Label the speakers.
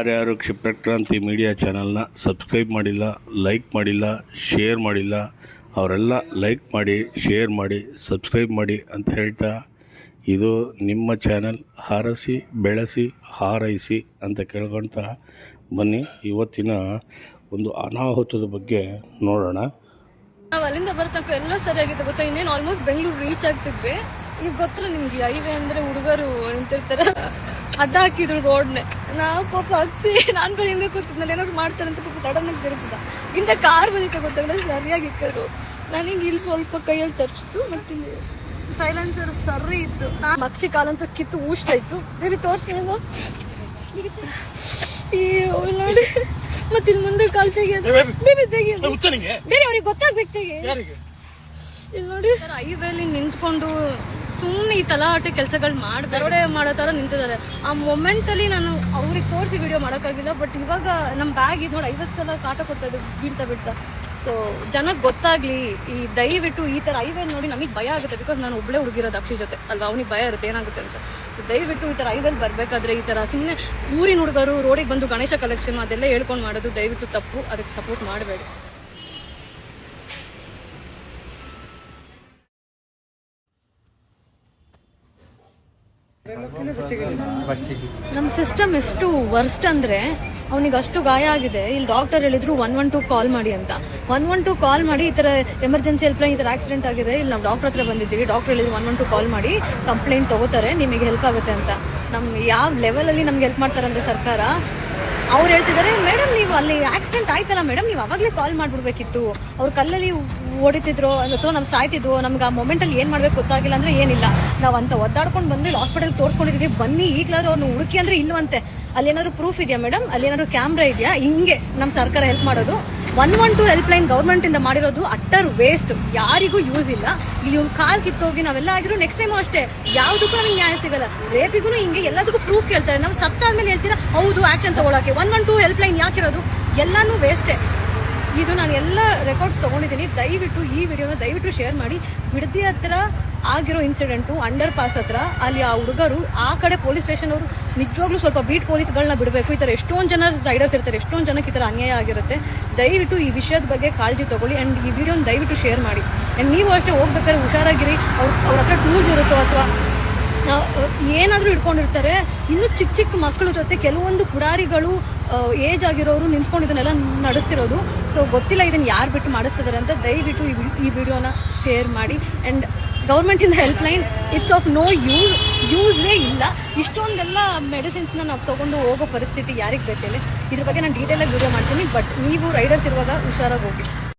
Speaker 1: ಯಾರ್ಯಾರು ಕ್ಷಿಪ್ರಕ್ರಾಂತಿ ಮೀಡಿಯಾ ಚಾನಲ್ನ ಸಬ್ಸ್ಕ್ರೈಬ್ ಮಾಡಿಲ್ಲ, ಲೈಕ್ ಮಾಡಿಲ್ಲ, ಶೇರ್ ಮಾಡಿಲ್ಲ, ಅವರೆಲ್ಲ ಲೈಕ್ ಮಾಡಿ, ಶೇರ್ ಮಾಡಿ, ಸಬ್ಸ್ಕ್ರೈಬ್ ಮಾಡಿ ಅಂತ ಹೇಳ್ತಾ, ಇದು ನಿಮ್ಮ ಚಾನಲ್. ಹಾರಸಿ ಬೆಳೆಸಿ ಹಾರೈಸಿ ಅಂತ ಕೇಳ್ಕೊಳ್ತಾ ಬನ್ನಿ. ಇವತ್ತಿನ ಒಂದು ಅನಾಹುತದ ಬಗ್ಗೆ ನೋಡೋಣ.
Speaker 2: ನಾವು ಅಲ್ಲಿಂದ ಬರ್ತಕ್ಕ ಎಲ್ಲ ಸರಿಯಾಗಿದೆ ಗೊತ್ತಾ. ಇನ್ನೇನು ಆಲ್ಮೋಸ್ಟ್ ಬೆಂಗಳೂರು ರೀಚ್ ಆಗ್ತಿದ್ವಿ. ಈಗ ಗೊತ್ತಲ್ಲ ನಿಮ್ಗೆ, ಹೈವೇ ಅಂದರೆ ಹುಡುಗರು ನಿಂತಿರ್ತಾರೆ, ಅಡ್ಡ ಹಾಕಿದ್ರು ರೋಡ್ನೆ. ನಾವು ಪಾಪ ಹಚ್ಚಿ ನಾನು ಬರೀ ಹಿಂಗೆ ಕೂತಿದ್ನಲ್ಲಿ ಏನಾದ್ರು ಮಾಡ್ತಾರೆ ಅಂತ ಪಾಪ ಸಡನ್ನಾಗಿ ತಿರುಗಿದ. ಇಂಥ ಕಾರ್ ಬಂದಿತ್ತು ಗೊತ್ತಾಗಲ್ಲ, ಸರಿಯಾಗಿ ಇಕ್ಕರು. ನನಗೆ ಇಲ್ಲಿ ಸ್ವಲ್ಪ ಕೈಯಲ್ಲಿ ತರಿಸಿತ್ತು, ಮತ್ತು ಇಲ್ಲಿ ಸೈಲೆನ್ಸರ್ ಸರಿ ಇತ್ತು. ಮಕ್ಷಿ ಕಾಲಂತ ಕಿತ್ತು ಊಷ್ಟ ಇತ್ತು. ಬೇರೆ ತೋರಿಸ್ತೀನಿ ಈ ನೋಡಿ. ಮತ್ತೆ ಇಲ್ಲಿ ಮುಂದೆ ಕಾಲ್ ತೆಗಿಯೋದು, ಬೇರೆ ತೆಗಿಯೋದು, ಬೇರೆ ಅವ್ರಿಗೆ ಗೊತ್ತಾಗ್ಬೇಕು ತೆಗಿ. ಇಲ್ಲಿ ನೋಡಿ, ಹೈವೇಲಿ ನಿಂತ್ಕೊಂಡು ಸುಮ್ಮನೆ ಈ ತಲಾಟೆ ಕೆಲಸಗಳು ದರೋಡೆ ಮಾಡೋ ಥರ ನಿಂತಿದ್ದಾರೆ. ಆ ಮೊಮೆಂಟಲ್ಲಿ ನಾನು ಅವ್ರಿಗೆ ತೋರಿಸಿ ವಿಡಿಯೋ ಮಾಡೋಕ್ಕಾಗಿಲ್ಲ. ಬಟ್ ಇವಾಗ ನಮ್ಮ ಬ್ಯಾಗ್ ಇದು ನೋಡಿ 50 ಸಲ ಕಾಟ ಕೊಡ್ತಾ ಇದ್ದು ಬೀಳ್ತಾ. ಸೊ ಜನಕ್ಕೆ ಗೊತ್ತಾಗಲಿ, ಈ ದಯವಿಟ್ಟು ಈ ಥರ ಹೈವೇ ನೋಡಿ ನಮಗೆ ಭಯ ಆಗುತ್ತೆ. ಬಿಕಾಸ್ ನಾನು ಒಬ್ಬಳೇ ಹುಡುಗಿರೋದು ಅಕ್ಷಿ ಜೊತೆ ಅಲ್ವಾ, ಅವನಿಗೆ ಭಯ ಇರುತ್ತೆ ಏನಾಗುತ್ತೆ ಅಂತ. ಸೊ ದಯವಿಟ್ಟು ಈ ಥರ ಹೈವೇಲಿ ಬರಬೇಕಾದ್ರೆ ಈ ಥರ ಸುಮ್ಮನೆ ಊರಿನ ಹುಡುಗರು ರೋಡಿಗೆ ಬಂದು ಗಣೇಶ ಕಲೆಕ್ಷನ್ ಅದೆಲ್ಲ ಹೇಳ್ಕೊಂಡು ಮಾಡೋದು ದಯವಿಟ್ಟು ತಪ್ಪು. ಅದಕ್ಕೆ ಸಪೋರ್ಟ್ ಮಾಡಬೇಡಿ. ನಮ್ಮ ಸಿಸ್ಟಮ್ ಎಷ್ಟು ವರ್ಸ್ಟ್ ಅಂದರೆ, ಅವನಿಗೆ ಅಷ್ಟು ಗಾಯ ಆಗಿದೆ. ಇಲ್ಲಿ ಡಾಕ್ಟರ್ ಹೇಳಿದ್ರು 112 ಕಾಲ್ ಮಾಡಿ ಅಂತ. 112 ಕಾಲ್ ಮಾಡಿ ಈ ಥರ ಎಮರ್ಜೆನ್ಸಿ ಹೆಲ್ಪ್ಲೈನ್ ಈ ಥರ ಆಕ್ಸಿಡೆಂಟ್ ಆಗಿದೆ, ಇಲ್ಲಿ ನಾವು ಡಾಕ್ಟರ್ ಹತ್ರ ಬಂದಿದ್ದೀವಿ. ಡಾಕ್ಟರ್ ಹೇಳಿದ್ರು 112 ಕಾಲ್ ಮಾಡಿ ಕಂಪ್ಲೇಂಟ್ ತೊಗೋತಾರೆ, ನಿಮಗೆ ಹೆಲ್ಪ್ ಆಗುತ್ತೆ ಅಂತ. ನಮ್ಗೆ ಯಾವ ಲೆವೆಲಲ್ಲಿ ನಮ್ಗೆ ಹೆಲ್ಪ್ ಮಾಡ್ತಾರೆ ಅಂದರೆ ಸರ್ಕಾರ, ಅವ್ರು ಹೇಳ್ತಿದ್ದಾರೆ, ಮೇಡಮ್ ನೀವು ಅಲ್ಲಿ ಆಕ್ಸಿಡೆಂಟ್ ಆಯ್ತಲ್ಲ ಮೇಡಮ್, ನೀವು ಅವಾಗಲೇ ಕಾಲ್ ಮಾಡಿಬಿಡ್ಬೇಕಿತ್ತು. ಅವ್ರು ಕಲ್ಲಲ್ಲಿ ಹೊಡಿತಿದ್ರು ಅಥವಾ ನಮ್ಗೆ ಸಾಯ್ತಿದ್ವು, ನಮ್ಗೆ ಆ ಮೊಮೆಂಟಲ್ಲಿ ಏನು ಮಾಡಬೇಕು ಗೊತ್ತಾಗಿಲ್ಲ ಅಂದರೆ ಏನಿಲ್ಲ. ನಾವು ಅಂತ ಒದ್ದಾಡ್ಕೊಂಡು ಬಂದು ಇಲ್ಲಿ ಹಾಸ್ಪಿಟಲ್ಗೆ ತೋರಿಸ್ಕೊಂಡಿದ್ದೀವಿ, ಬನ್ನಿ ಈಗಲಾದ್ರು ಅವ್ರನ್ನ ಹುಡುಕಿ ಅಂದರೆ ಇಲ್ವಂತೆ. ಅಲ್ಲೇನಾದ್ರು ಪ್ರೂಫ್ ಇದೆಯಾ ಮೇಡಮ್, ಅಲ್ಲೇನಾದ್ರು ಕ್ಯಾಮ್ರಾ ಇದೆಯಾ? ಹಿಂಗೆ ನಮ್ಮ ಸರ್ಕಾರ ಹೆಲ್ಪ್ ಮಾಡೋದು. 112 ಹೆಲ್ಪ್ಲೈನ್ ಗೌರ್ಮೆಂಟಿಂದ ಮಾಡಿರೋದು ಅಟ್ಟರ್ ವೇಸ್ಟ್, ಯಾರಿಗೂ ಯೂಸ್ ಇಲ್ಲ. ಇಲ್ಲಿ ಇವ್ನು ಕಾಲ್ ಕಿತ್ತೋಗಿ ನಾವೆಲ್ಲ ಆಗಿರೋ ನೆಕ್ಸ್ಟ್ ಟೈಮು ಅಷ್ಟೇ, ಯಾವುದಕ್ಕೂ ನಮಗೆ ನ್ಯಾಯ ಸಿಗಲ್ಲ. ರೇಪಿಗೂ ಹಿಂಗೆ ಎಲ್ಲದಕ್ಕೂ ಪ್ರೂಫ್ ಕೇಳ್ತಾರೆ. ನಾವು ಸತ್ತಾದ್ಮೇಲೆ ಹೇಳ್ತೀರಾ ಹೌದು ಆ್ಯಕ್ಷನ್ ತೊಗೊಳಕ್ಕೆ. 112 ಹೆಲ್ಪ್ಲೈನ್ ಯಾಕಿರೋದು? ಎಲ್ಲನೂ ವೇಸ್ಟೇ. ಇದು ನಾನು ಎಲ್ಲ ರೆಕಾರ್ಡ್ಸ್ ತೊಗೊಂಡಿದ್ದೀನಿ. ದಯವಿಟ್ಟು ಈ ವಿಡಿಯೋನ ದಯವಿಟ್ಟು ಶೇರ್ ಮಾಡಿ. ಬಿಡದಿ ಹತ್ರ ಆಗಿರೋ ಇನ್ಸಿಡೆಂಟು, ಅಂಡರ್ ಪಾಸ್ ಹತ್ರ, ಅಲ್ಲಿ ಆ ಹುಡುಗರು ಆ ಕಡೆ ಪೊಲೀಸ್ ಸ್ಟೇಷನ್ ಅವರು ನಿಜವಾಗ್ಲೂ ಸ್ವಲ್ಪ ಬೀಟ್ ಪೊಲೀಸ್ಗಳನ್ನ ಬಿಡಬೇಕು. ಈ ಥರ ಎಷ್ಟೊಂದು ಜನ ರೈಡರ್ಸ್ ಇರ್ತಾರೆ, ಎಷ್ಟೊಂದು ಜನಕ್ಕೆ ಈ ಥರ ಅನ್ಯಾಯ ಆಗಿರುತ್ತೆ. ದಯವಿಟ್ಟು ಈ ವಿಷಯದ ಬಗ್ಗೆ ಕಾಳಜಿ ತೊಗೊಳ್ಳಿ. ಆ್ಯಂಡ್ ಈ ವಿಡಿಯೋನ ದಯವಿಟ್ಟು ಶೇರ್ ಮಾಡಿ. ಆ್ಯಂಡ್ ನೀವು ಅಷ್ಟೇ ಹೋಗ್ಬೇಕಾದ್ರೆ ಹುಷಾರಾಗಿರಿ. ಅವ್ರ ಹತ್ರ ಟೂಲ್ಸ್ ಇರುತ್ತೋ ಅಥವಾ ಏನಾದರೂ ಇಟ್ಕೊಂಡಿರ್ತಾರೆ. ಇನ್ನೂ ಚಿಕ್ಕ ಮಕ್ಕಳ ಜೊತೆ ಕೆಲವೊಂದು ಪುಡಾರಿಗಳು ಏಜ್ ಆಗಿರೋರು ನಿಂತ್ಕೊಂಡು ಇದನ್ನೆಲ್ಲ ನಡೆಸ್ತಿರೋದು. ಸೊ ಗೊತ್ತಿಲ್ಲ ಇದನ್ನು ಯಾರು ಬಿಟ್ಟು ಮಾಡಿಸ್ತಿದ್ದಾರೆ ಅಂತ. ದಯವಿಟ್ಟು ಈ ವಿಡಿಯೋನ ಶೇರ್ ಮಾಡಿ. ಆ್ಯಂಡ್ ಗೌರ್ಮೆಂಟಿಂದ ಹೆಲ್ಪ್ಲೈನ್ ಇಟ್ಸ್ ಆಫ್ ನೋ ಯೂಸೇ ಇಲ್ಲ. ಇಷ್ಟೊಂದೆಲ್ಲ ಮೆಡಿಸಿನ್ಸ್ನ ನಾವು ತೊಗೊಂಡು ಹೋಗೋ ಪರಿಸ್ಥಿತಿ ಯಾರಿಗೆ ಬೇಕೇಳಿ. ಇದ್ರ ಬಗ್ಗೆ ನಾನು ಡೀಟೇಲಾಗಿ ವಿಡಿಯೋ ಮಾಡ್ತೀನಿ. ಬಟ್ ನೀವು ರೈಡರ್ಸ್ ಇರುವಾಗ ಹುಷಾರಾಗಿ ಹೋಗಿ.